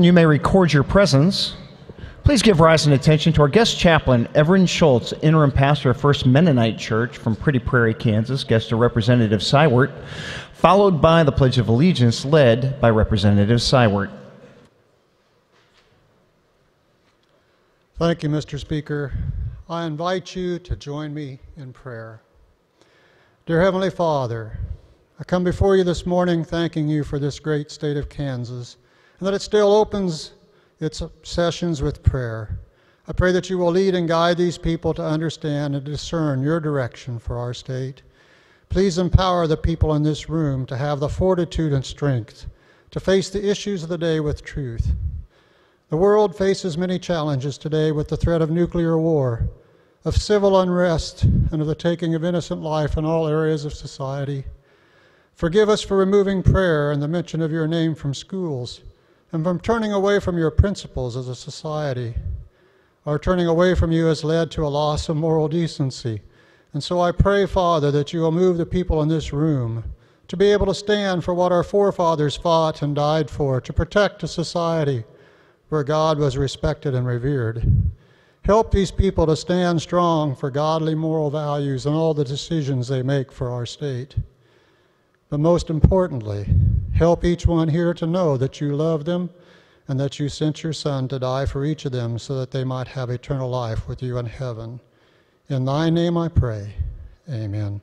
You may record your presence. Please give rise and attention to our guest chaplain, Everin Schultz, interim pastor of First Mennonite Church from Pretty Prairie, Kansas, guest to Representative Seiwert, followed by the Pledge of Allegiance led by Representative Seiwert. Thank you, Mr. Speaker. I invite you to join me in prayer. Dear Heavenly Father, I come before you this morning thanking you for this great state of Kansas and that it still opens its sessions with prayer. I pray that you will lead and guide these people to understand and discern your direction for our state. Please empower the people in this room to have the fortitude and strength to face the issues of the day with truth. The world faces many challenges today with the threat of nuclear war, of civil unrest, and of the taking of innocent life in all areas of society. Forgive us for removing prayer and the mention of your name from schools, and from turning away from your principles as a society. Our turning away from you has led to a loss of moral decency. And so I pray, Father, that you will move the people in this room to be able to stand for what our forefathers fought and died for, to protect a society where God was respected and revered. Help these people to stand strong for godly moral values in all the decisions they make for our state. But most importantly, help each one here to know that you love them and that you sent your Son to die for each of them so that they might have eternal life with you in heaven. In thy name I pray, amen.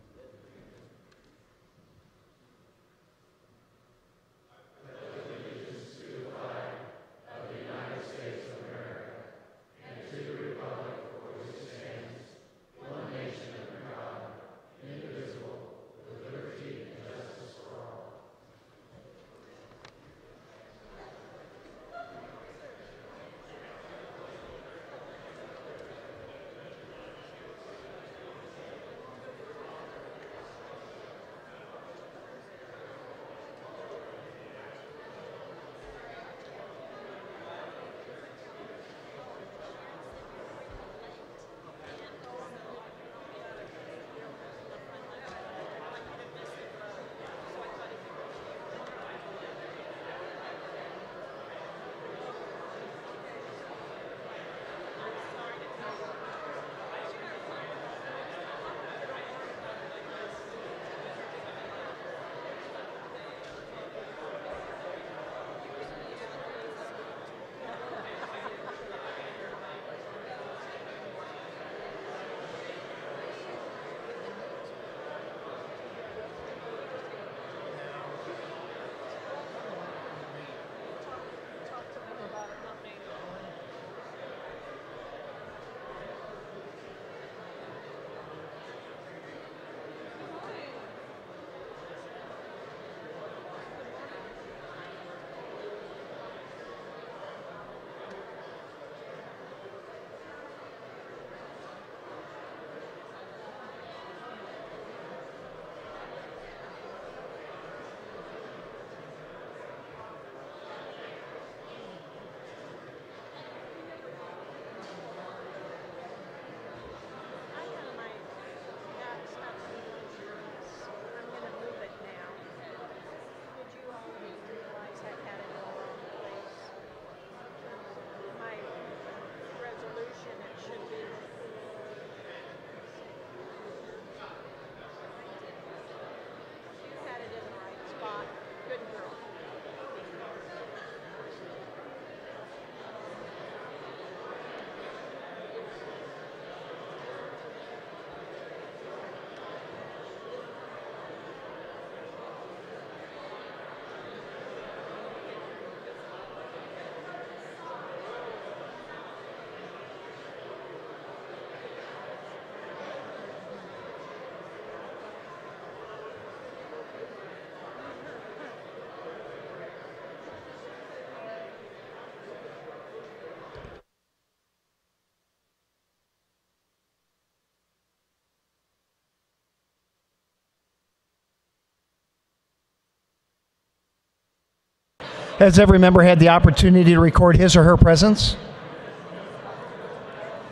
Has every member had the opportunity to record his or her presence?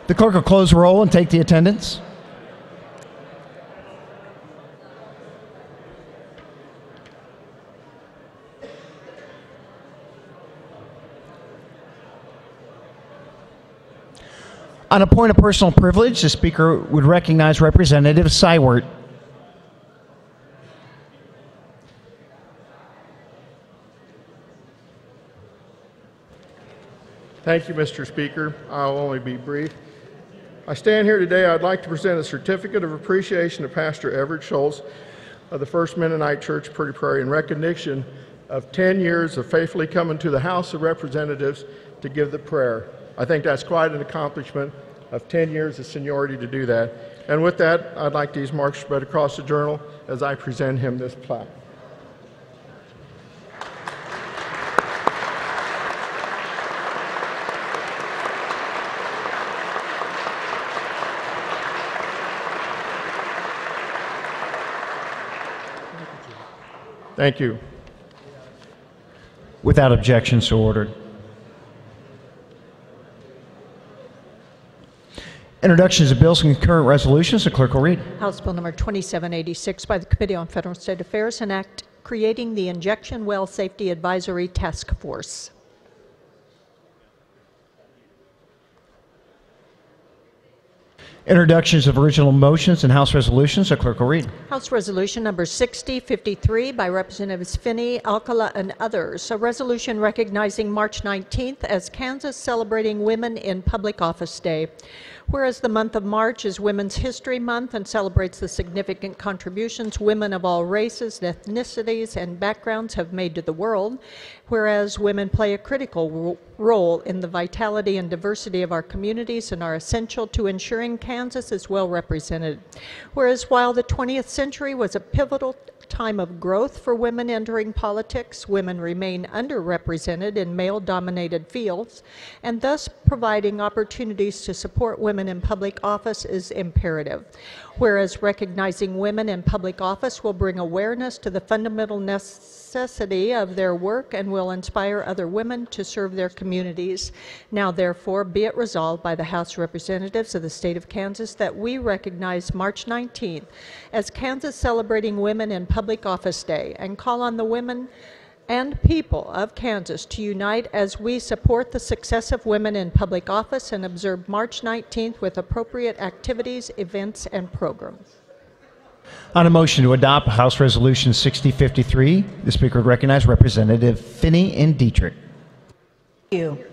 The clerk will close the roll and take the attendance. On a point of personal privilege, the Speaker would recognize Representative Seiwert. Thank you, Mr. Speaker. I'll only be brief. I stand here today. I'd like to present a certificate of appreciation to Pastor Everett Schultz of the First Mennonite Church, Pretty Prairie, in recognition of 10 years of faithfully coming to the House of Representatives to give the prayer. I think that's quite an accomplishment of 10 years of seniority to do that. And with that, I'd like these marks spread across the journal as I present him this plaque. Thank you. Without objection, so ordered. Introductions of bills and concurrent resolutions. The clerk will read. House Bill number 2786 by the Committee on Federal and State Affairs, an act creating the Injection Well Safety Advisory Task Force. Introductions of original motions and House resolutions. The clerk will read. House Resolution number 6053 by Representatives Finney, Alcala, and others. A resolution recognizing March 19th as Kansas Celebrating Women in Public Office Day. Whereas the month of March is Women's History Month and celebrates the significant contributions women of all races, ethnicities, and backgrounds have made to the world. Whereas women play a critical role in the vitality and diversity of our communities and are essential to ensuring Kansas is well represented. Whereas while the 20th century was a pivotal time of growth for women entering politics, women remain underrepresented in male-dominated fields, and thus providing opportunities to support women in public office is imperative. Whereas recognizing women in public office will bring awareness to the fundamental necessity of their work and will inspire other women to serve their communities. Now, therefore, be it resolved by the House of Representatives of the State of Kansas that we recognize March 19th as Kansas Celebrating Women in Public Office Day and call on the women and people of Kansas to unite as we support the success of women in public office and observe March 19th with appropriate activities, events, and programs. On a motion to adopt House Resolution 6053, the Speaker would recognize Representative Finney and Dietrich. Thank you.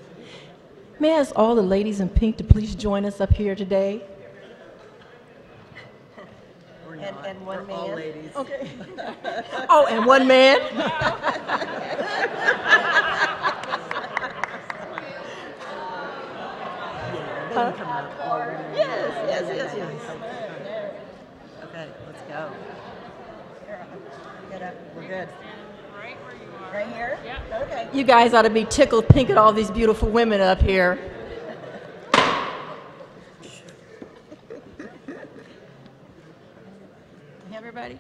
May I ask all the ladies in pink to please join us up here today? And one man. All ladies. Okay. Oh, and one man. Huh? Yes. Okay, let's go. Get up. We're good. Right where you are. Right here? Yeah. Okay. You guys ought to be tickled pink at all these beautiful women up here. Everybody?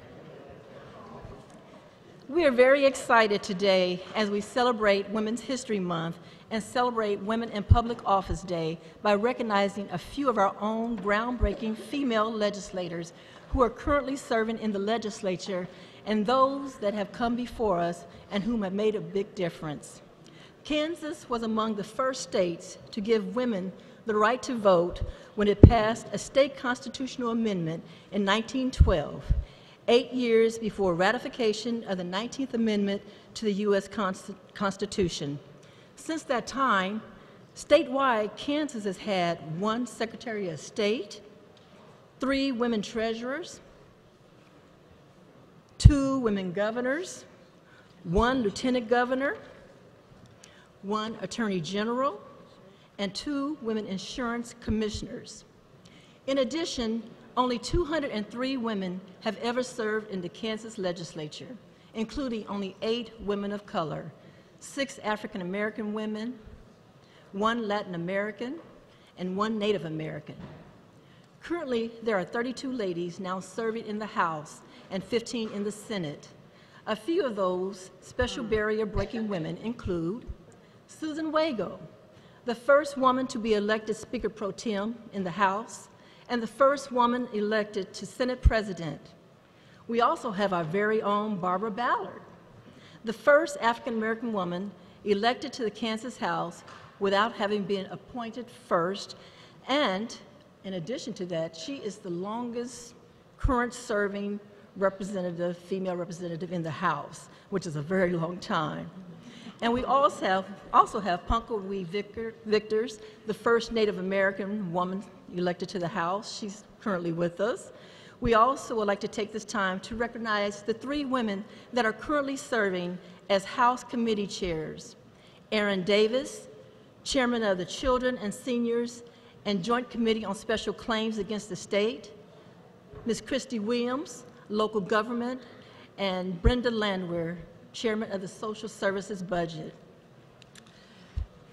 We are very excited today as we celebrate Women's History Month and celebrate Women in Public Office Day by recognizing a few of our own groundbreaking female legislators who are currently serving in the legislature and those that have come before us and whom have made a big difference. Kansas was among the first states to give women the right to vote when it passed a state constitutional amendment in 1912. 8 years before ratification of the 19th Amendment to the U.S. Constitution. Since that time, statewide, Kansas has had 1 Secretary of State, 3 women treasurers, 2 women governors, 1 lieutenant governor, 1 attorney general, and 2 women insurance commissioners. In addition, only 203 women have ever served in the Kansas legislature, including only 8 women of color, 6 African American women, 1 Latin American, and 1 Native American. Currently, there are 32 ladies now serving in the House and 15 in the Senate. A few of those special barrier-breaking women include Susan Wago, the first woman to be elected Speaker Pro Tem in the House, and the first woman elected to Senate President. We also have our very own Barbara Ballard, the first African-American woman elected to the Kansas House without having been appointed first And in addition to that, she is the longest current serving representative, female representative in the House, which is a very long time. And we also have Punka Wee Victors, the first Native American woman elected to the House. She's currently with us. We also would like to take this time to recognize the 3 women that are currently serving as House committee chairs. Erin Davis, chairman of the Children and Seniors and Joint Committee on Special Claims Against the State, Ms. Christy Williams, local government, and Brenda Landwehr, chairman of the Social Services Budget.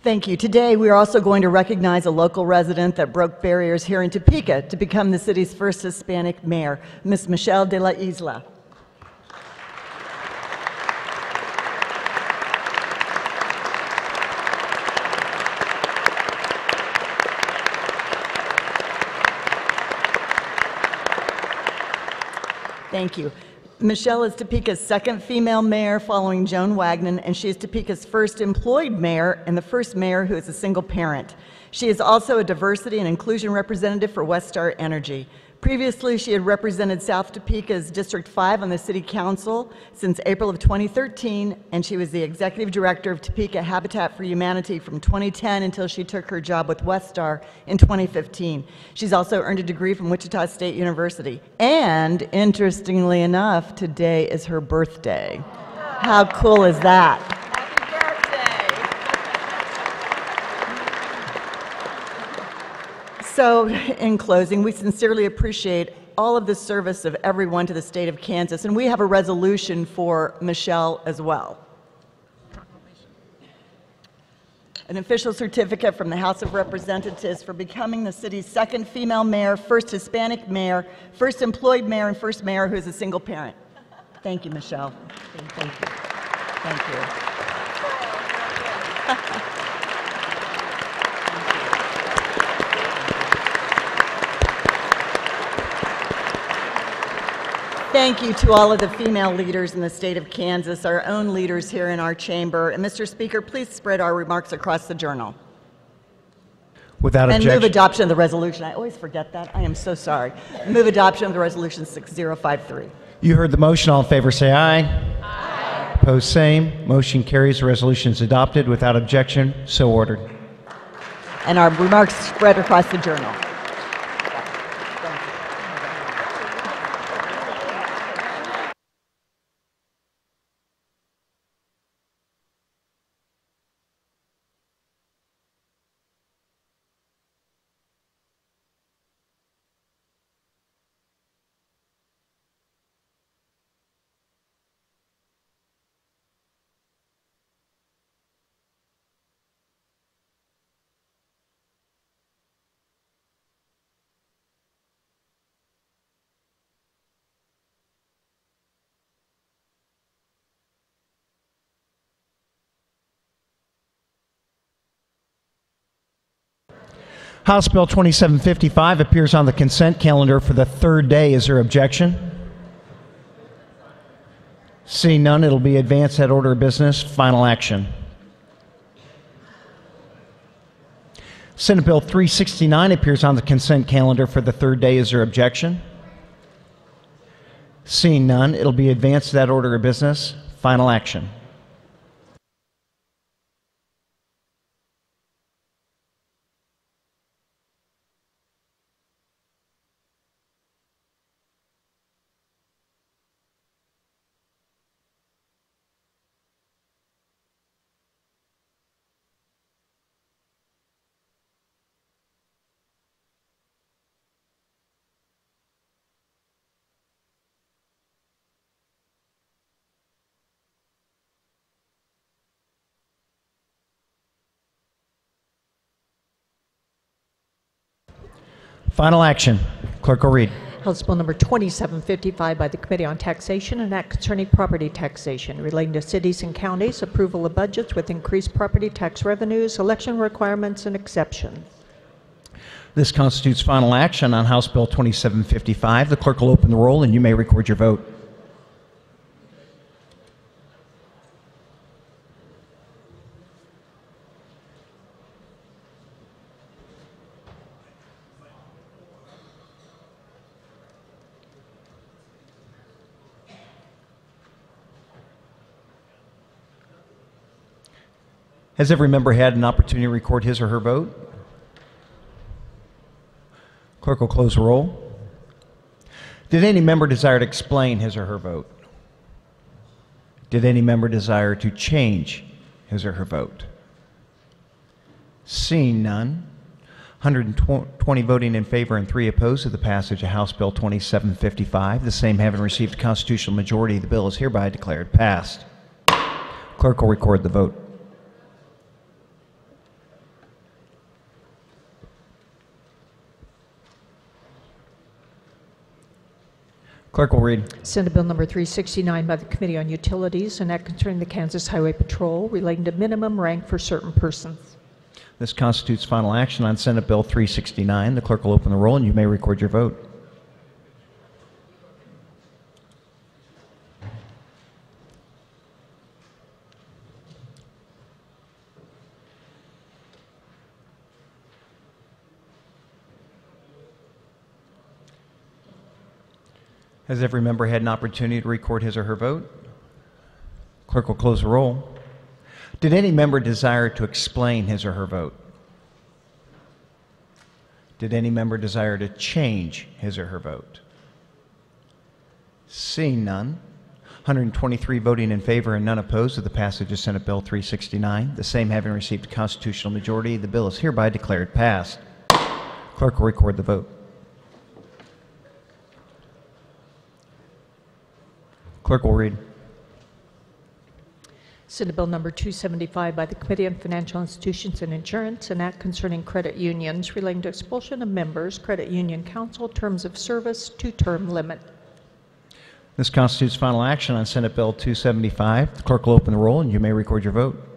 Thank you. Today, we are also going to recognize a local resident that broke barriers here in Topeka to become the city's first Hispanic mayor, Ms. Michelle de la Isla. Thank you. Michelle is Topeka's second female mayor following Joan Wagnon, and she is Topeka's first employed mayor and the first mayor who is a single parent. She is also a diversity and inclusion representative for Westar Energy. Previously, she had represented South Topeka's District 5 on the City Council since April of 2013, and she was the executive director of Topeka Habitat for Humanity from 2010 until she took her job with Westar in 2015. She's also earned a degree from Wichita State University. And interestingly enough, today is her birthday. How cool is that? So, in closing, we sincerely appreciate all of the service of everyone to the state of Kansas, and we have a resolution for Michelle as well. An official certificate from the House of Representatives for becoming the city's second female mayor, first Hispanic mayor, first employed mayor, and first mayor who is a single parent. Thank you, Michelle. Thank you. Thank you. Thank you to all of the female leaders in the state of Kansas, our own leaders here in our chamber. And Mr. Speaker, please spread our remarks across the journal. Without objection. And move adoption of the resolution. I always forget that. I am so sorry. Move adoption of the resolution 6053. You heard the motion. All in favor say aye. Aye. Opposed, same. Motion carries. The resolution is adopted without objection. So ordered. And our remarks spread across the journal. House Bill 2755 appears on the consent calendar for the third day. Is there objection? Seeing none, it'll be advanced that order of business. Final action. Senate Bill 369 appears on the consent calendar for the third day. Is there objection? Seeing none, it'll be advanced that order of business. Final action. Final action. Clerk will read. House Bill number 2755 by the Committee on Taxation, an act concerning property taxation relating to cities and counties, approval of budgets with increased property tax revenues, election requirements, and exceptions. This constitutes final action on House Bill 2755. The clerk will open the roll and you may record your vote. Has every member had an opportunity to record his or her vote? Clerk will close the roll. Did any member desire to explain his or her vote? Did any member desire to change his or her vote? Seeing none, 120 voting in favor and 3 opposed to the passage of House Bill 2755, the same having received a constitutional majority, the bill is hereby declared passed. Clerk will record the vote. Clerk will read. Senate Bill number 369 by the Committee on Utilities, an act concerning the Kansas Highway Patrol relating to minimum rank for certain persons. This constitutes final action on Senate Bill 369. The clerk will open the roll and you may record your vote. Has every member had an opportunity to record his or her vote? Clerk will close the roll. Did any member desire to explain his or her vote? Did any member desire to change his or her vote? Seeing none, 123 voting in favor and none opposed to the passage of Senate Bill 369, the same having received a constitutional majority, the bill is hereby declared passed. Clerk will record the vote. Clerk will read. Senate Bill number 275 by the Committee on Financial Institutions and Insurance, an act concerning credit unions relating to expulsion of members, credit union counsel, terms of service, 2-term limit. This constitutes final action on Senate Bill 275. The clerk will open the roll and you may record your vote.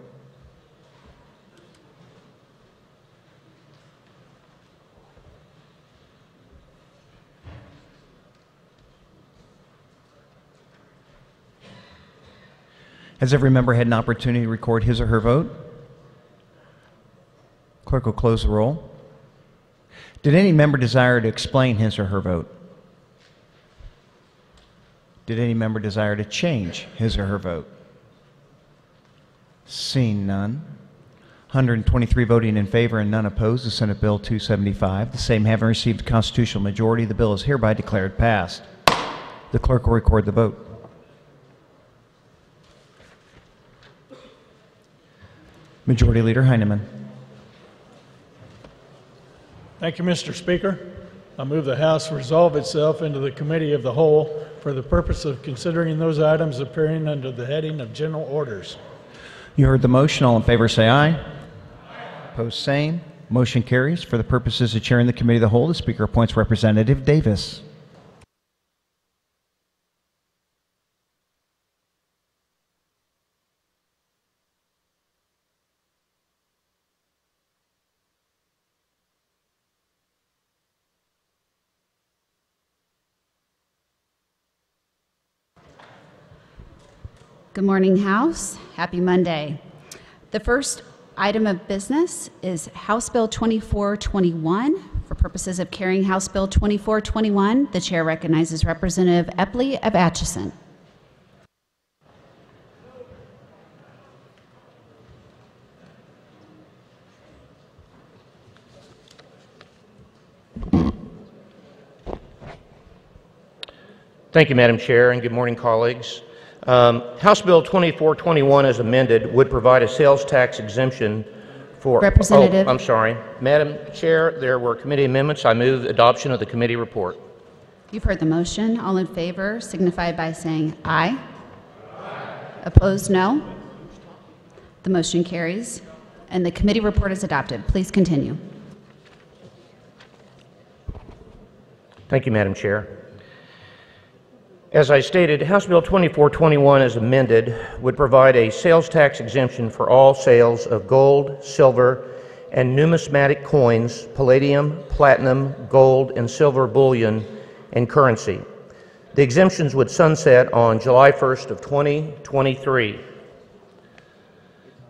Has every member had an opportunity to record his or her vote? Clerk will close the roll. Did any member desire to explain his or her vote? Did any member desire to change his or her vote? Seeing none, 123 voting in favor and none opposed to Senate Bill 275, the same having received a constitutional majority, the bill is hereby declared passed. The clerk will record the vote. Majority Leader Heinemann. Thank you, Mr. Speaker. I move the House resolve itself into the Committee of the Whole for the purpose of considering those items appearing under the heading of General Orders. You heard the motion. All in favor say aye. Aye. Opposed, same. Motion carries. For the purposes of chairing the Committee of the Whole, the Speaker appoints Representative Davis. Good morning, House. Happy Monday. The first item of business is House Bill 2421. For purposes of carrying House Bill 2421, the chair recognizes Representative Epley of Atchison. Thank you, Madam Chair, and good morning, colleagues. House Bill 2421 as amended would provide a sales tax exemption for... Representative. Oh, I'm sorry. Madam Chair, there were committee amendments. I move adoption of the committee report. You've heard the motion. All in favor signify by saying aye. Aye. Opposed, no. The motion carries, and the committee report is adopted. Please continue. Thank you, Madam Chair. As I stated, House Bill 2421 as amended would provide a sales tax exemption for all sales of gold, silver, and numismatic coins, palladium, platinum, gold, and silver bullion and currency. The exemptions would sunset on July 1st of 2023.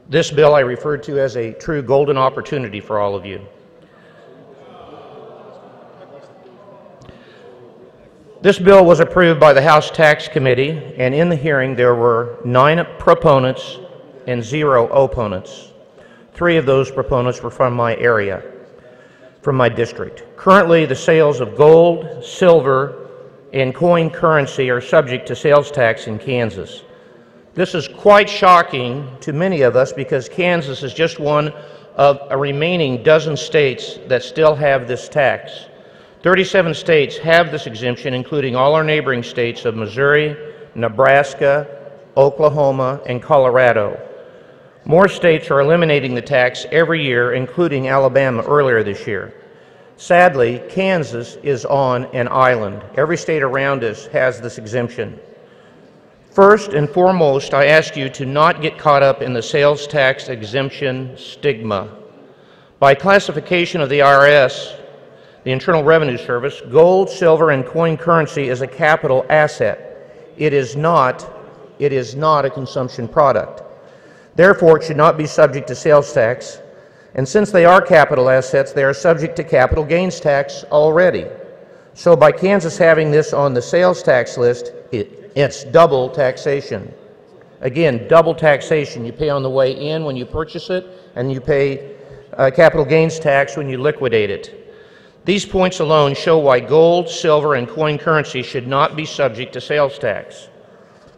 This bill I referred to as a true golden opportunity for all of you. This bill was approved by the House Tax Committee, and in the hearing there were 9 proponents and 0 opponents. 3 of those proponents were from my area, from my district. Currently, the sales of gold, silver, and coin currency are subject to sales tax in Kansas. This is quite shocking to many of us because Kansas is just one of a remaining dozen states that still have this tax. 37 states have this exemption, including all our neighboring states of Missouri, Nebraska, Oklahoma, and Colorado. More states are eliminating the tax every year, including Alabama earlier this year. Sadly, Kansas is on an island. Every state around us has this exemption. First and foremost, I ask you to not get caught up in the sales tax exemption stigma. By classification of the IRS, the Internal Revenue Service, gold, silver, and coin currency is a capital asset. It is not a consumption product. Therefore, it should not be subject to sales tax. And since they are capital assets, they are subject to capital gains tax already. So by Kansas having this on the sales tax list, it's double taxation. Again, double taxation. You pay on the way in when you purchase it, and you pay capital gains tax when you liquidate it. These points alone show why gold, silver, and coin currency should not be subject to sales tax.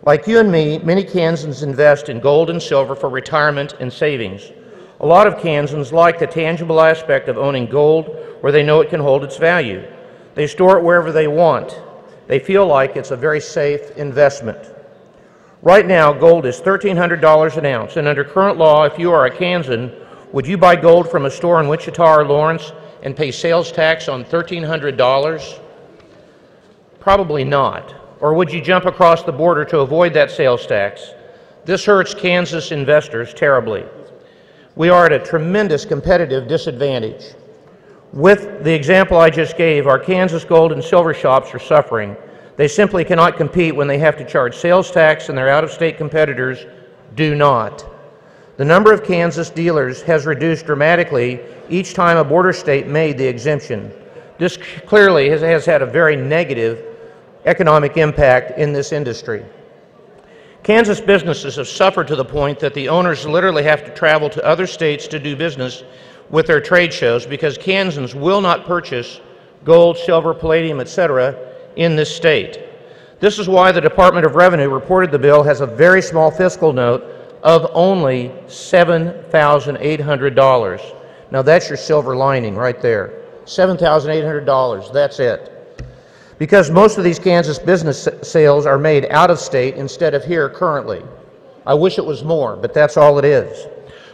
Like you and me, many Kansans invest in gold and silver for retirement and savings. A lot of Kansans like the tangible aspect of owning gold where they know it can hold its value. They store it wherever they want. They feel like it's a very safe investment. Right now, gold is $1,300 an ounce, and under current law, if you are a Kansan, would you buy gold from a store in Wichita or Lawrence and pay sales tax on $1,300? Probably not. Or would you jump across the border to avoid that sales tax? This hurts Kansas investors terribly. We are at a tremendous competitive disadvantage. With the example I just gave, our Kansas gold and silver shops are suffering. They simply cannot compete when they have to charge sales tax and their out-of-state competitors do not. The number of Kansas dealers has reduced dramatically each time a border state made the exemption. This clearly has had a very negative economic impact in this industry. Kansas businesses have suffered to the point that the owners literally have to travel to other states to do business with their trade shows because Kansans will not purchase gold, silver, palladium, etc. in this state. This is why the Department of Revenue reported the bill has a very small fiscal note of only $7,800. Now that's your silver lining right there. $7,800, that's it. Because most of these Kansas business sales are made out of state instead of here currently. I wish it was more, but that's all it is.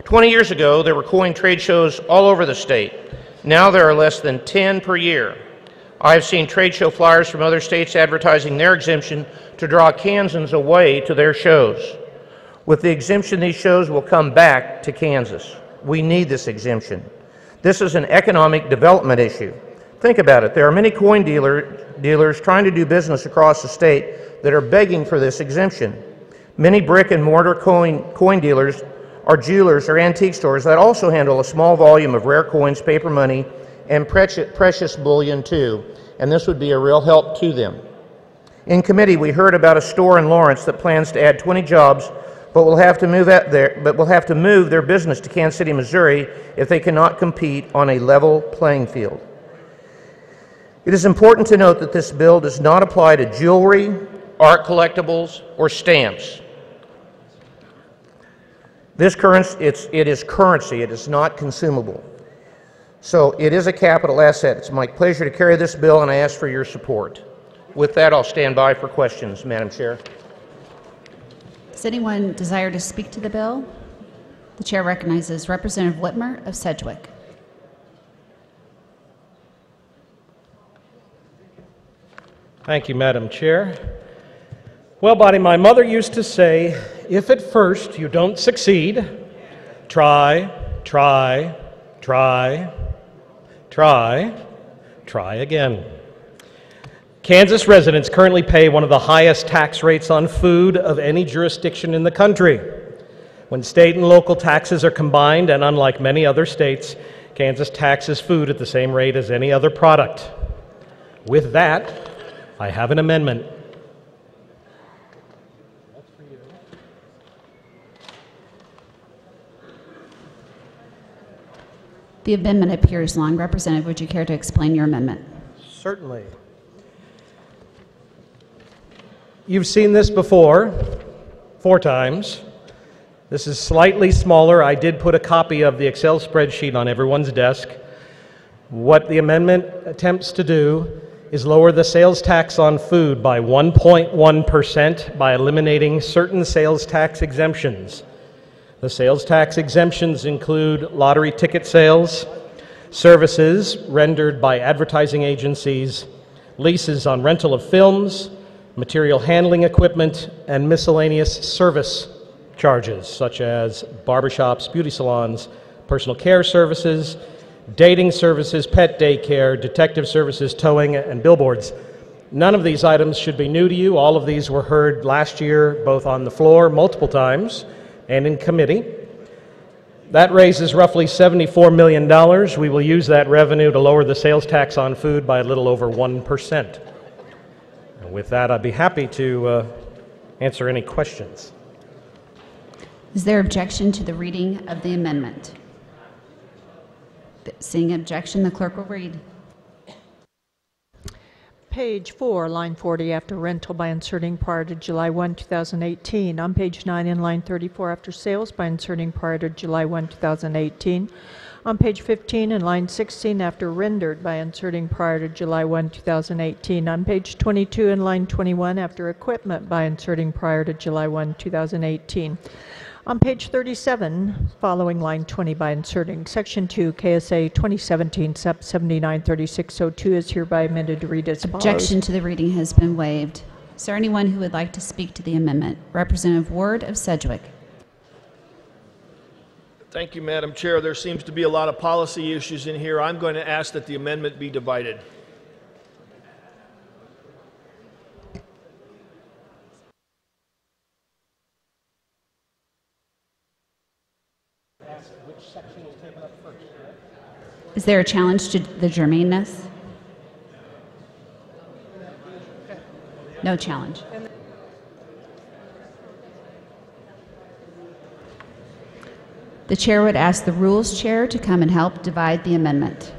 20 years ago, there were coin trade shows all over the state. Now there are less than 10 per year. I've seen trade show flyers from other states advertising their exemption to draw Kansans away to their shows. With the exemption, these shows will come back to Kansas. We need this exemption. This is an economic development issue. Think about it. There are many coin dealers trying to do business across the state that are begging for this exemption. Many brick and mortar coin dealers are jewelers or antique stores that also handle a small volume of rare coins, paper money, and precious bullion too, and this would be a real help to them. In committee, we heard about a store in Lawrence that plans to add 20 jobs, but will have to move their business to Kansas City, Missouri, if they cannot compete on a level playing field. It is important to note that this bill does not apply to jewelry, art collectibles, or stamps. It is currency, it is not consumable. So it is a capital asset. It's my pleasure to carry this bill, and I ask for your support. With that, I'll stand by for questions, Madam Chair. Does anyone desire to speak to the bill? The chair recognizes Representative Whitmer of Sedgwick. Thank you, Madam Chair. Well, Bonnie, my mother used to say, if at first you don't succeed, try, try, try, try, try again. Kansas residents currently pay one of the highest tax rates on food of any jurisdiction in the country. When state and local taxes are combined, and unlike many other states, Kansas taxes food at the same rate as any other product. With that, I have an amendment. The amendment appears long. Representative, would you care to explain your amendment? Certainly. You've seen this before, 4 times. This is slightly smaller. I did put a copy of the Excel spreadsheet on everyone's desk. What the amendment attempts to do is lower the sales tax on food by 1.1% by eliminating certain sales tax exemptions. The sales tax exemptions include lottery ticket sales, services rendered by advertising agencies, leases on rental of films, material handling equipment, and miscellaneous service charges such as barbershops, beauty salons, personal care services, dating services, pet daycare, detective services, towing, and billboards. None of these items should be new to you. All of these were heard last year, both on the floor multiple times and in committee. That raises roughly $74 million. We will use that revenue to lower the sales tax on food by a little over 1%. And with that, I'd be happy to answer any questions. Is there objection to the reading of the amendment? Seeing objection, the clerk will read. Page 4, line 40, after rental by inserting prior to July 1, 2018. On page 9 in line 34 after sales by inserting prior to July 1, 2018. On page 15 in line 16 after rendered by inserting prior to July 1, 2018. On page 22 in line 21 after equipment by inserting prior to July 1, 2018. On page 37, following line 20 by inserting Section 2, KSA 2017, SEP 793602 is hereby amended to read as follows. Objection to the reading has been waived. Is there anyone who would like to speak to the amendment? Representative Ward of Sedgwick. Thank you, Madam Chair. There seems to be a lot of policy issues in here. I'm going to ask that the amendment be divided. Which section is taken up first? Is there a challenge to the germaneness? No challenge. The chair would ask the Rules Chair to come and help divide the amendment.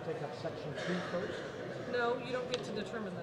Take up section 2 first. No, you don't get to determine that.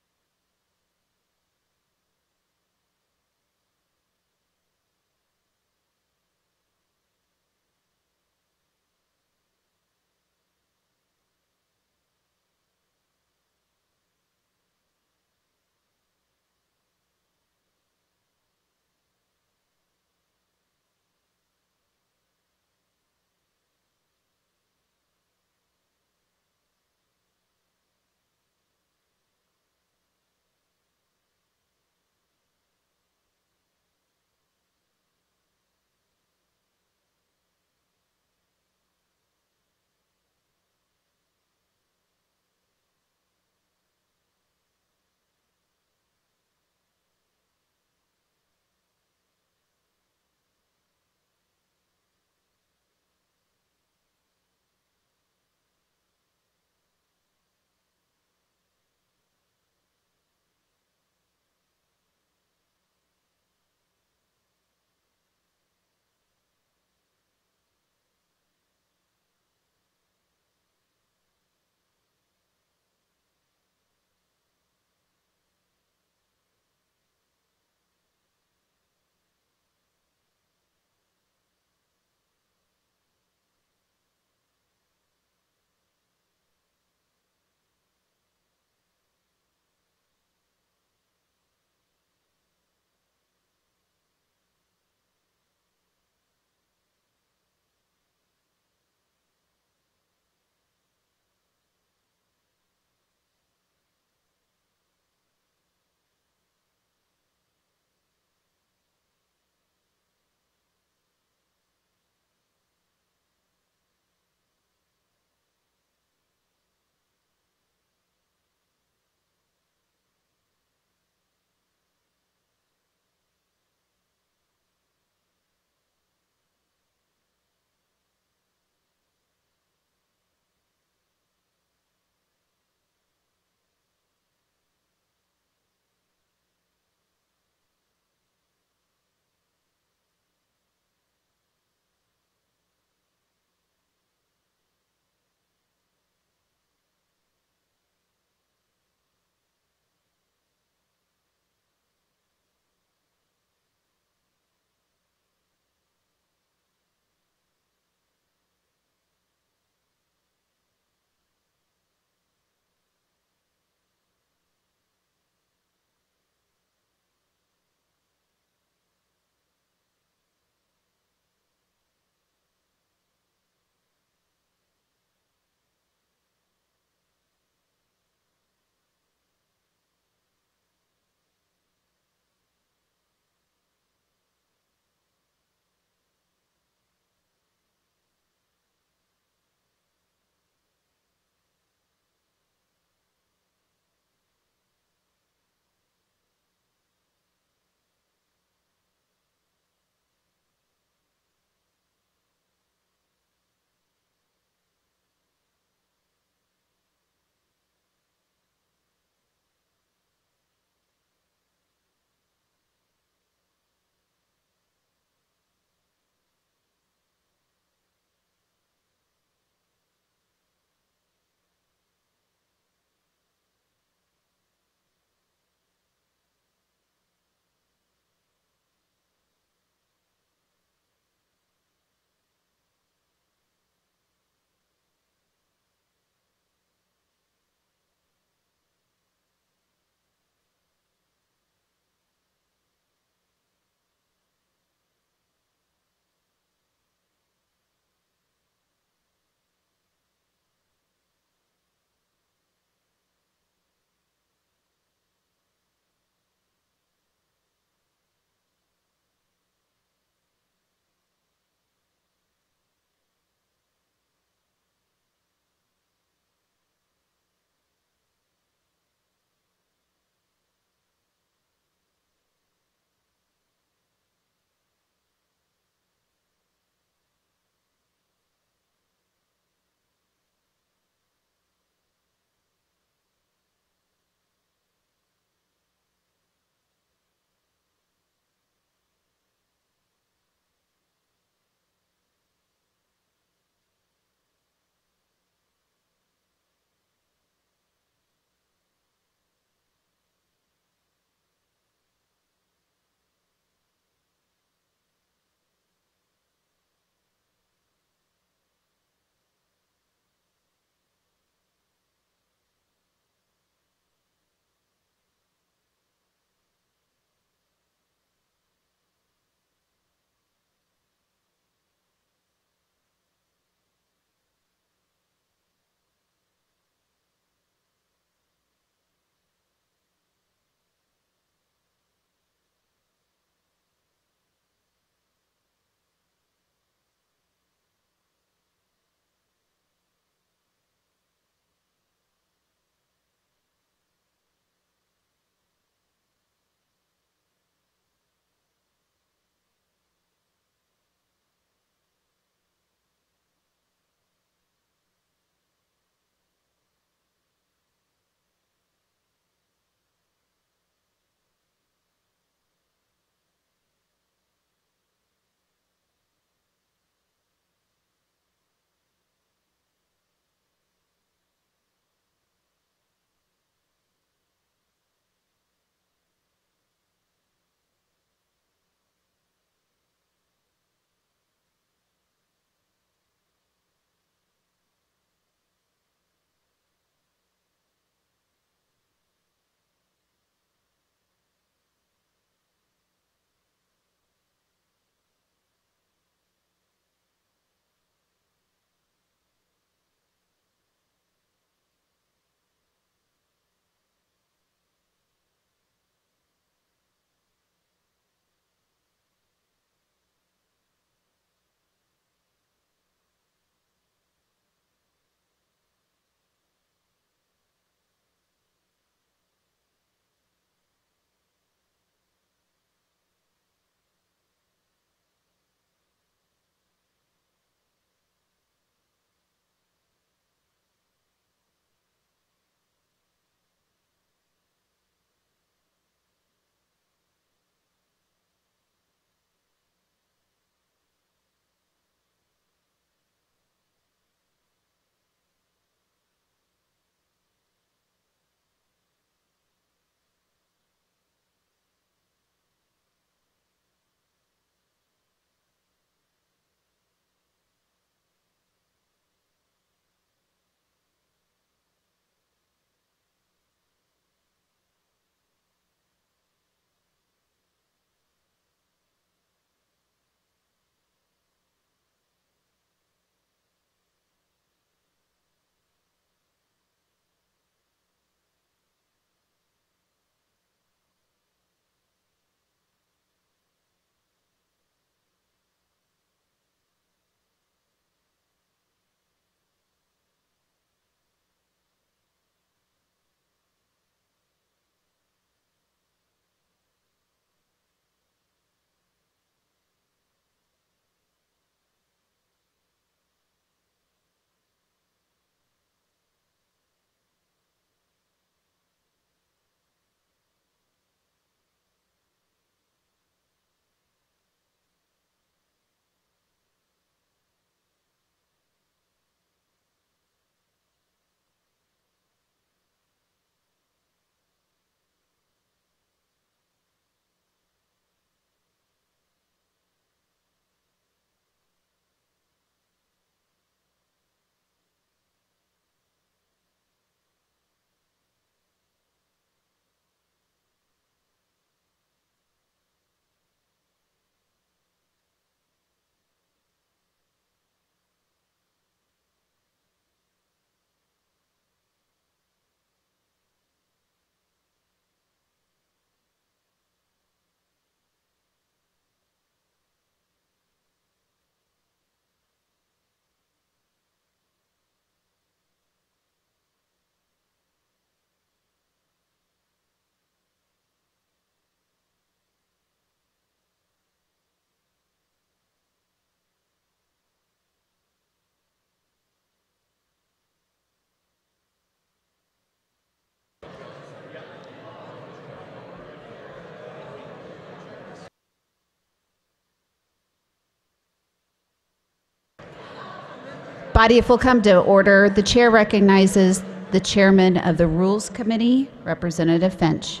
Body, if we'll come to order, the chair recognizes the chairman of the Rules Committee, Representative Finch.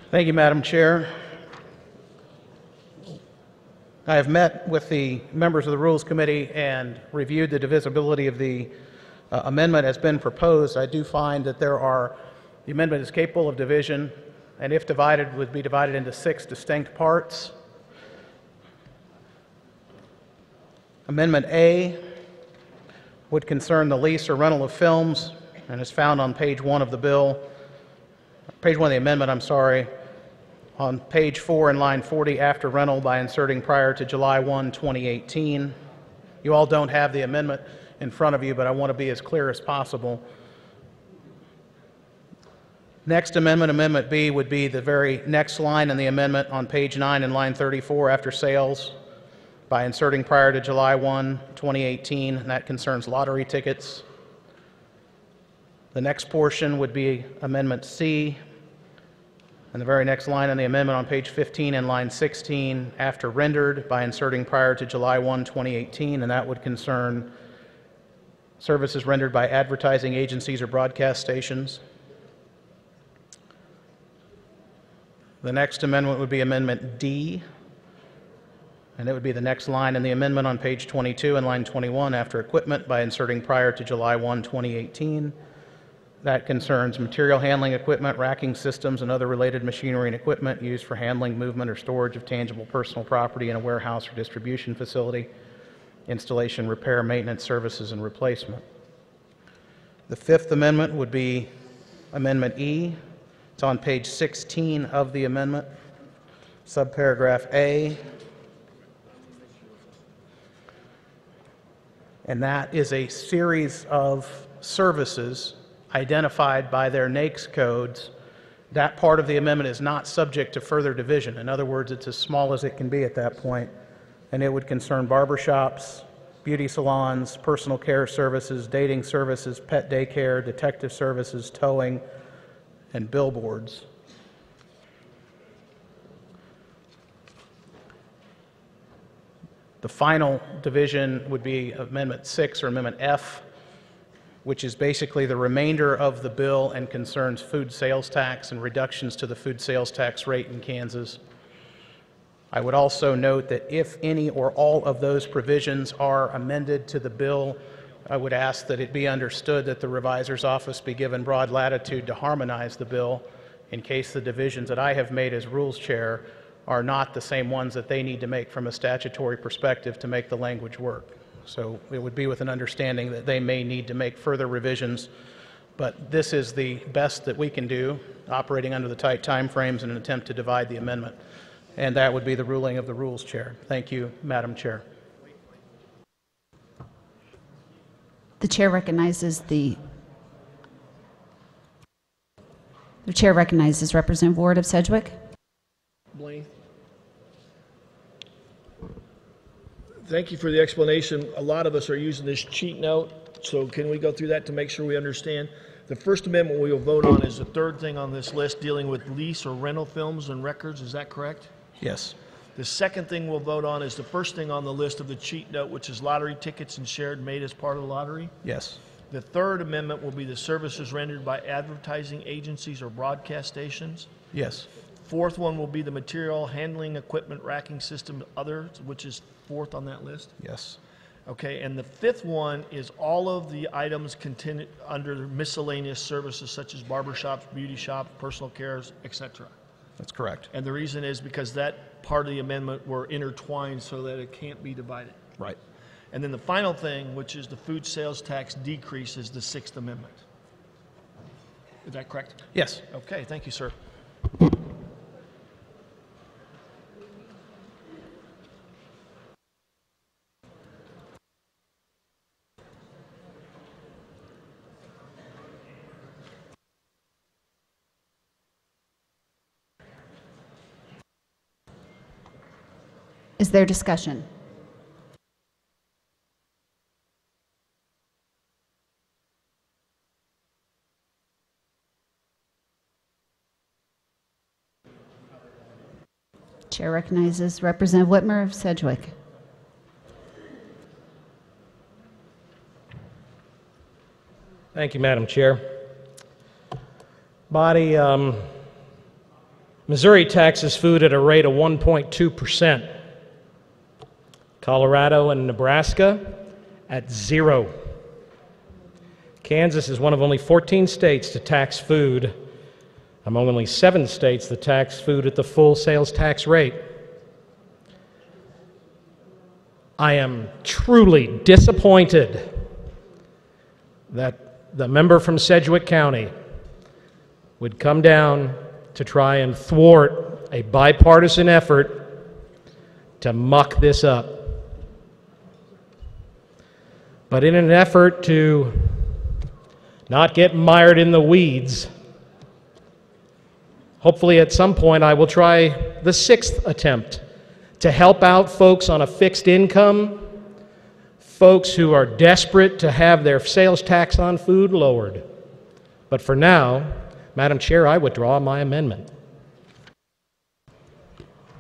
Thank you, Madam Chair. I have met with the members of the Rules Committee and reviewed the divisibility of the amendment as been proposed. I do find that the amendment is capable of division, and if divided, would be divided into 6 distinct parts. Amendment A would concern the lease or rental of films and is found on page 1 of the bill, page 1 of the amendment, I'm sorry, on page 4 in line 40 after rental by inserting prior to July 1, 2018. You all don't have the amendment in front of you, but I want to be as clear as possible. Next amendment, Amendment B, would be the very next line in the amendment on page 9 in line 34 after sales by inserting prior to July 1, 2018, and that concerns lottery tickets. The next portion would be Amendment C, and the very next line in the amendment on page 15 in line 16 after rendered by inserting prior to July 1, 2018, and that would concern services rendered by advertising agencies or broadcast stations. The next amendment would be Amendment D, and it would be the next line in the amendment on page 22 and line 21 after equipment by inserting prior to July 1, 2018. That concerns material handling equipment, racking systems, and other related machinery and equipment used for handling, movement, or storage of tangible personal property in a warehouse or distribution facility, installation, repair, maintenance, services, and replacement. The fifth amendment would be Amendment E. It's on page 16 of the amendment, subparagraph A. And that is a series of services identified by their NAICS codes. That part of the amendment is not subject to further division. In other words, it's as small as it can be at that point. And it would concern barbershops, beauty salons, personal care services, dating services, pet daycare, detective services, towing, and billboards. The final division would be Amendment 6 or Amendment F, which is basically the remainder of the bill and concerns food sales tax and reductions to the food sales tax rate in Kansas. I would also note that if any or all of those provisions are amended to the bill, I would ask that it be understood that the revisor's office be given broad latitude to harmonize the bill in case the divisions that I have made as rules chair are not the same ones that they need to make from a statutory perspective to make the language work. So it would be with an understanding that they may need to make further revisions, but this is the best that we can do, operating under the tight time frames in an attempt to divide the amendment. And that would be the ruling of the rules chair. Thank you, Madam Chair. The chair recognizes Representative Ward of Sedgwick. Blaine. Thank you for the explanation. A lot of us are using this cheat note, so can we go through that to make sure we understand? The First Amendment we will vote on is the third thing on this list dealing with lease or rental films and records. Is that correct? Yes. The second thing we'll vote on is the first thing on the list of the cheat note, which is lottery tickets and shared made as part of the lottery. Yes. The third amendment will be the services rendered by advertising agencies or broadcast stations. Yes. Fourth one will be the material handling equipment racking system others, which is fourth on that list. Yes. Okay, and the fifth one is all of the items contained under miscellaneous services such as barbershops, beauty shops, personal cares, etc. That's correct. And the reason is because that part of the amendment were intertwined so that it can't be divided. Right. And then the final thing, which is the food sales tax decrease, is the Sixth Amendment. Is that correct? Yes. Okay, thank you, sir. Is there discussion? Chair recognizes Representative Whitmer of Sedgwick. Thank you, Madam Chair. Body, Missouri taxes food at a rate of 1.2%. Colorado and Nebraska at 0%. Kansas is one of only 14 states to tax food, among only 7 states that tax food at the full sales tax rate. I am truly disappointed that the member from Sedgwick County would come down to try and thwart a bipartisan effort to muck this up. But in an effort to not get mired in the weeds, hopefully at some point I will try the 6th attempt to help out folks on a fixed income, folks who are desperate to have their sales tax on food lowered. But for now, Madam Chair, I withdraw my amendment.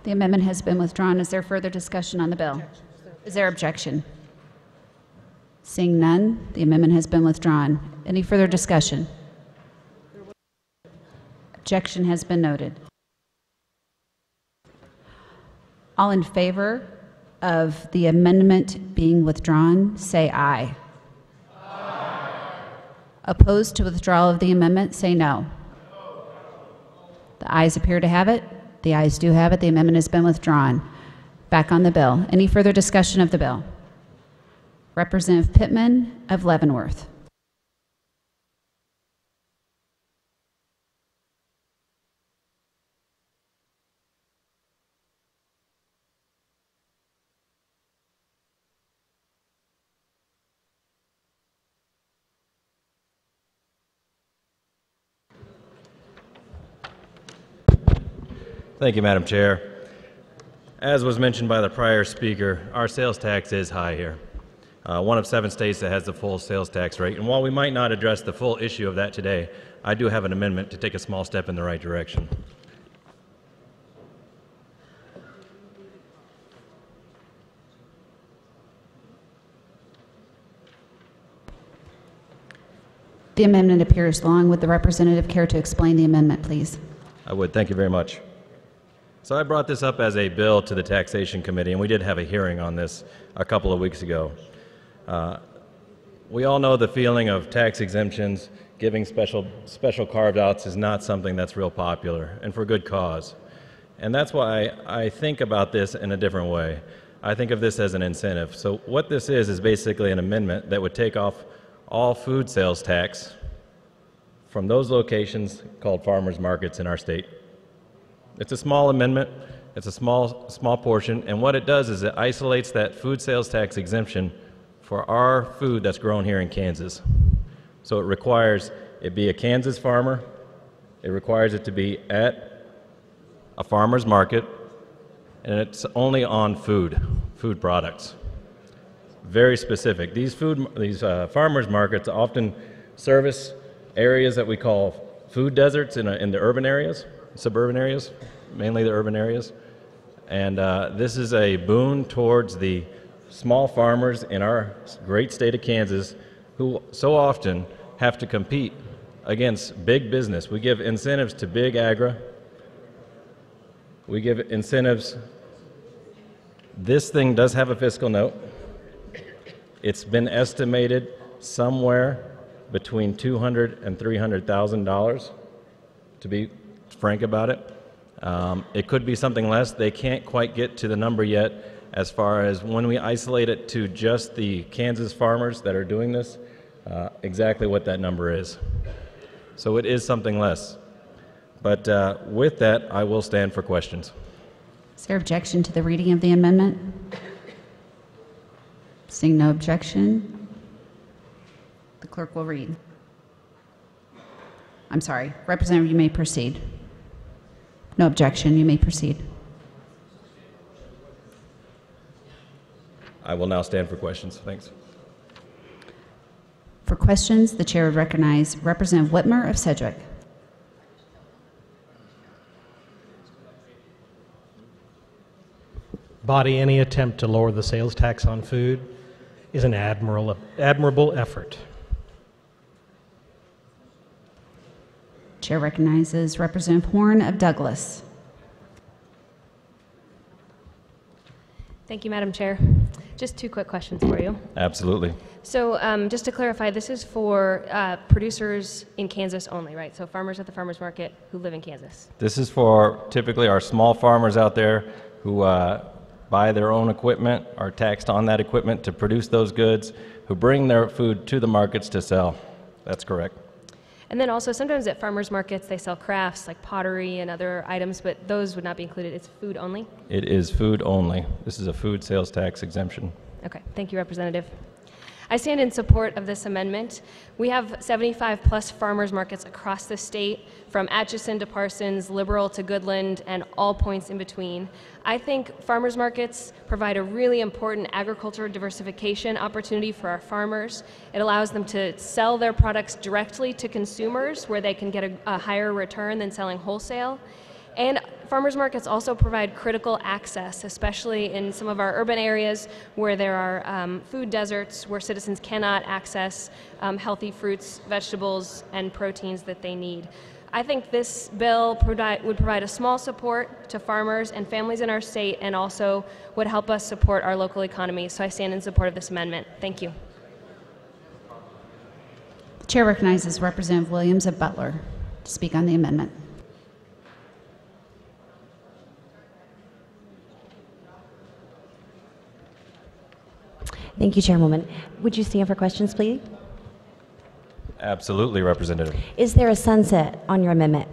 The amendment has been withdrawn. Is there further discussion on the bill? Is there objection? Seeing none, the amendment has been withdrawn. Any further discussion? Objection has been noted. All in favor of the amendment being withdrawn, say aye. Aye. Opposed to withdrawal of the amendment, say no. The ayes appear to have it. The ayes do have it. The amendment has been withdrawn. Back on the bill. Any further discussion of the bill? Representative Pittman of Leavenworth. Thank you, Madam Chair. As was mentioned by the prior speaker, our sales tax is high here. One of 7 states that has the full sales tax rate. And while we might not address the full issue of that today, I do have an amendment to take a small step in the right direction. The amendment appears long. Would the representative care to explain the amendment, please? I would. Thank you very much. So I brought this up as a bill to the Taxation Committee, and we did have a hearing on this a couple of weeks ago. We all know the feeling of tax exemptions, giving special carve-outs is not something that's real popular, and for good cause. And that's why I think about this in a different way. I think of this as an incentive. So what this is basically an amendment that would take off all food sales tax from those locations called farmers markets in our state. It's a small amendment. It's a small portion, and what it does is it isolates that food sales tax exemption for our food that's grown here in Kansas. So it requires it be a Kansas farmer. It requires it to be at a farmer's market, and it's only on food products. Very specific. These farmers markets often service areas that we call food deserts in the urban areas, suburban areas, mainly the urban areas. And this is a boon towards the small farmers in our great state of Kansas who so often have to compete against big business. We give incentives to big agri. We give incentives. This thing does have a fiscal note. It's been estimated somewhere between $200,000 and $300,000, to be frank about it. It could be something less. They can't quite get to the number yet as far as when we isolate it to just the Kansas farmers that are doing this, exactly what that number is. So it is something less. But with that, I will stand for questions. Is there objection to the reading of the amendment? Seeing no objection, the clerk will read. I'm sorry, Representative, you may proceed. No objection, you may proceed. I will now stand for questions. Thanks. For questions, the chair would recognize Representative Whitmer of Sedgwick. body any attempt to lower the sales tax on food is an admirable effort. Chair recognizes Representative Horn of Douglas. Thank you, Madam Chair. Just two quick questions for you. Absolutely. So just to clarify, this is for producers in Kansas only, right? So farmers at the farmers market who live in Kansas. This is for typically our small farmers out there who buy their own equipment, are taxed on that equipment to produce those goods, who bring their food to the markets to sell. That's correct. And then also sometimes at farmers markets they sell crafts like pottery and other items, but those would not be included. It's food only? It is food only. This is a food sales tax exemption. Okay, thank you, Representative. I stand in support of this amendment. We have 75 plus farmers markets across the state, from Atchison to Parsons, Liberal to Goodland, and all points in between. I think farmers markets provide a really important agriculture diversification opportunity for our farmers. It allows them to sell their products directly to consumers where they can get a higher return than selling wholesale. And farmers markets also provide critical access, especially in some of our urban areas where there are food deserts where citizens cannot access healthy fruits, vegetables, and proteins that they need. I think this bill would provide a small support to farmers and families in our state, and also would help us support our local economy. So I stand in support of this amendment. Thank you. The chair recognizes Representative Williams of Butler to speak on the amendment. Thank you, Chairwoman. Would you stand for questions, please? Absolutely, Representative. Is there a sunset on your amendment?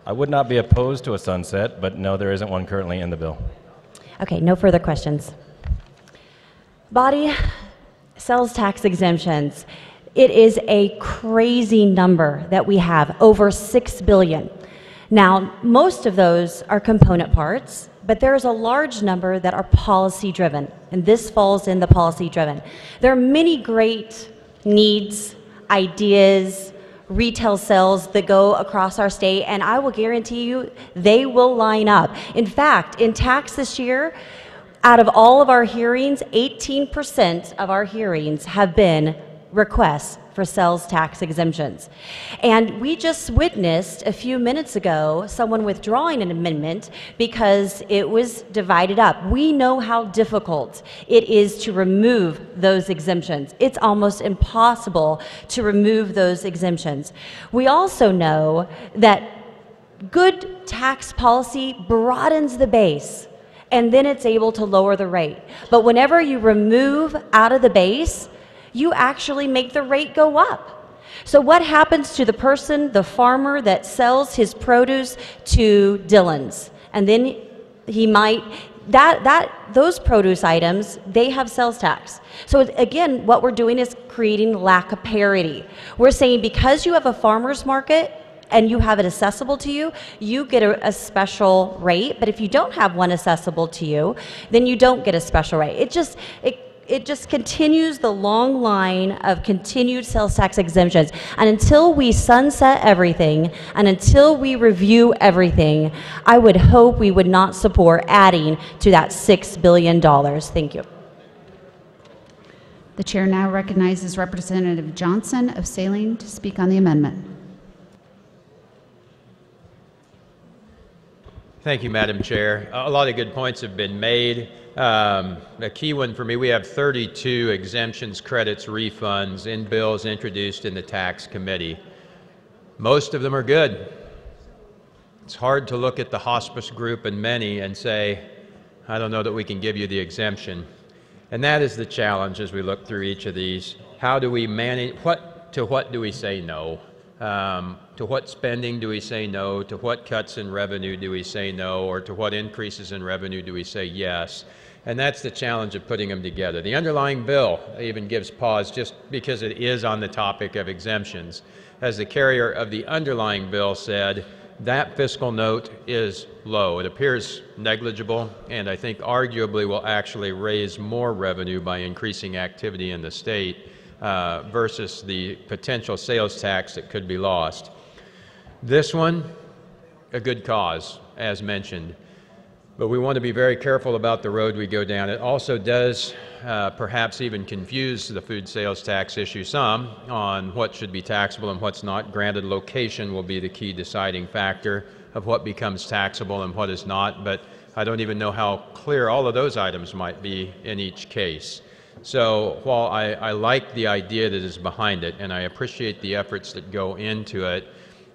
I would not be opposed to a sunset, but no, there isn't one currently in the bill. Okay, no further questions. Body sales tax exemptions. It is a crazy number that we have, over $6 billion. Now, most of those are component parts, but there's a large number that are policy-driven, and this falls in the policy-driven. There are many great needs, ideas, retail sales that go across our state, and I will guarantee you they will line up. In fact, in tax this year, out of all of our hearings, 18% of our hearings have been requests for sales tax exemptions. And we just witnessed a few minutes ago someone withdrawing an amendment because it was divided up. We know how difficult it is to remove those exemptions. It's almost impossible to remove those exemptions. We also know that good tax policy broadens the base, and then it's able to lower the rate. But whenever you remove out of the base, you actually make the rate go up. So what happens to the person, the farmer that sells his produce to Dillon's? And then he might, those produce items, they have sales tax. So again, what we're doing is creating lack of parity. We're saying because you have a farmer's market and you have it accessible to you, you get a special rate. But if you don't have one accessible to you, then you don't get a special rate. It just continues the long line of continued sales tax exemptions. And until we sunset everything, and until we review everything, I would hope we would not support adding to that $6 billion. Thank you. The chair now recognizes Representative Johnson of Saline to speak on the amendment. Thank you, Madam Chair. A lot of good points have been made. A key one for me, we have 32 exemptions, credits, refunds in bills introduced in the tax committee. Most of them are good. It's hard to look at the hospice group and many and say, I don't know that we can give you the exemption. And that is the challenge as we look through each of these. How do we manage, to what do we say no? To what spending do we say no? To what cuts in revenue do we say no? Or to what increases in revenue do we say yes? And that's the challenge of putting them together. The underlying bill even gives pause just because it is on the topic of exemptions. As the carrier of the underlying bill said, that fiscal note is low. It appears negligible, and I think arguably will actually raise more revenue by increasing activity in the state versus the potential sales tax that could be lost. This one, a good cause, as mentioned. but we want to be very careful about the road we go down. It also does perhaps even confuse the food sales tax issue some on what should be taxable and what's not. Granted, location will be the key deciding factor of what becomes taxable and what is not, but I don't even know how clear all of those items might be in each case. So while I like the idea that is behind it, and I appreciate the efforts that go into it,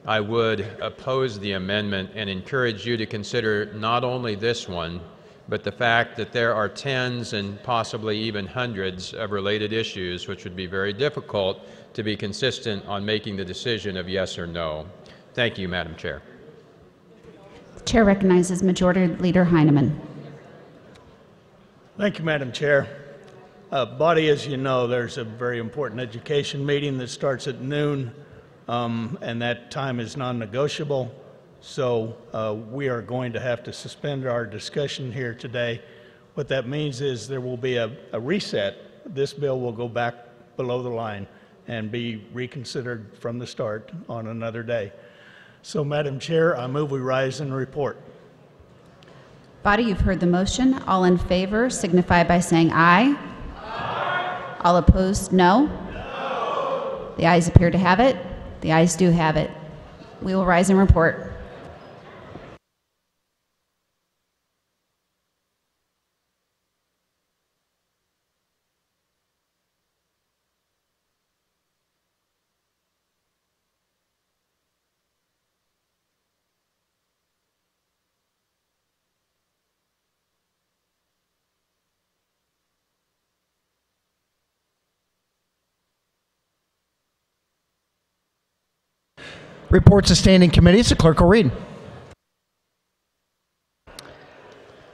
I would oppose the amendment and encourage you to consider not only this one, but the fact that there are tens and possibly even hundreds of related issues which would be very difficult to be consistent on making the decision of yes or no. Thank you, Madam Chair. The chair recognizes Majority Leader Heineman. Thank you, Madam Chair. Body, as you know, there's a very important education meeting that starts at noon, and that time is non-negotiable. So we are going to have to suspend our discussion here today. What that means is there will be a reset. This bill will go back below the line and be reconsidered from the start on another day. So, Madam Chair, I move we rise and report. Body, you've heard the motion. All in favor signify by saying aye. Aye. All opposed, no. No. The ayes appear to have it. The ayes do have it. We will rise and report. Reports of standing committees. The clerk will read.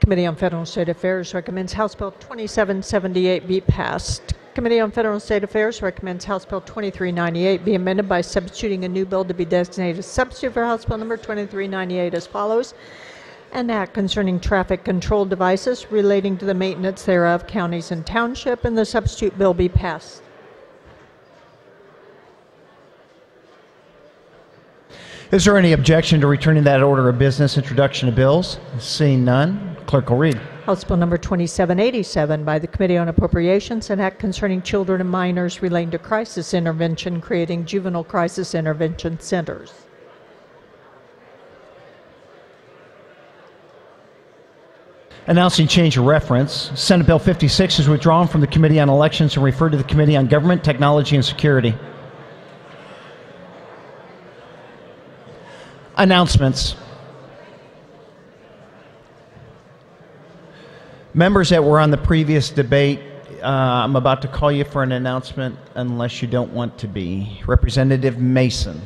Committee on Federal and State Affairs recommends House Bill 2778 be passed. Committee on Federal and State Affairs recommends House Bill 2398 be amended by substituting a new bill to be designated as substitute for House Bill number 2398 as follows. An act concerning traffic control devices relating to the maintenance thereof, counties and township, and the substitute bill be passed. Is there any objection to returning that order of business, introduction of bills? Seeing none, clerk will read. House Bill number 2787 by the Committee on Appropriations, an act concerning children and minors relating to crisis intervention, creating juvenile crisis intervention centers. Announcing change of reference. Senate Bill 56 is withdrawn from the Committee on Elections and referred to the Committee on Government, Technology, and Security. Announcements. Members that were on the previous debate, I'm about to call you for an announcement unless you don't want to be. Representative Mason.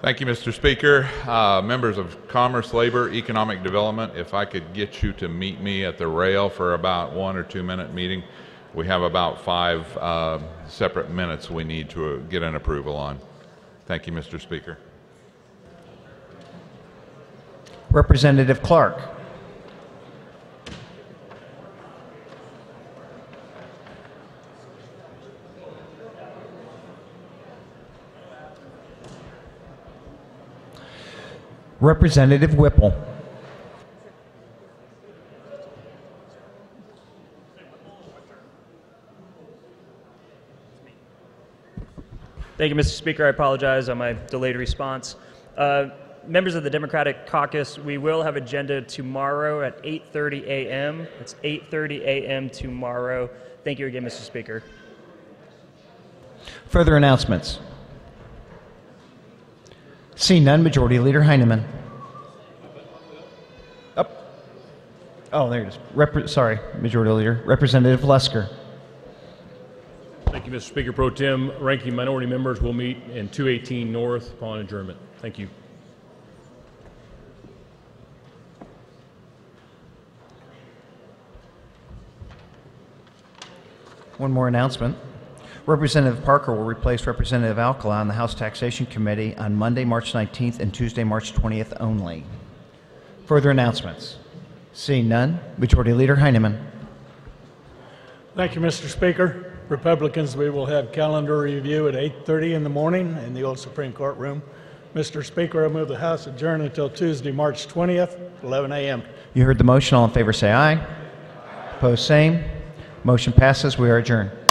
Thank you, Mr. Speaker. Members of Commerce, Labor, Economic Development, if I could get you to meet me at the rail for about 1 or 2 minute meeting. We have about 5 separate minutes we need to get an approval on. Thank you, Mr. Speaker. Representative Clark. Representative Whipple. Thank you, Mr. Speaker. I apologize on my delayed response. Members of the Democratic Caucus, we will have agenda tomorrow at 8:30 a.m. It's 8:30 a.m. tomorrow. Thank you again, Mr. Speaker. Further announcements. Seeing none, Majority Leader Heineman. Up. Oh, there it is. Sorry, Majority Leader. Representative Lesker. Thank you, Mr. Speaker. Pro Tem, ranking minority members will meet in 218 North upon adjournment. Thank you. One more announcement. Representative Parker will replace Representative Alcala on the House Taxation Committee on Monday, March 19th and Tuesday, March 20th only. Further announcements? Seeing none, Majority Leader Heinemann. Thank you, Mr. Speaker. Republicans, we will have calendar review at 8:30 in the morning in the old Supreme Court room. Mr. Speaker, I move the House adjourn until Tuesday, March 20th, 11 a.m. You heard the motion. All in favor say aye. Opposed, same. Motion passes. We are adjourned.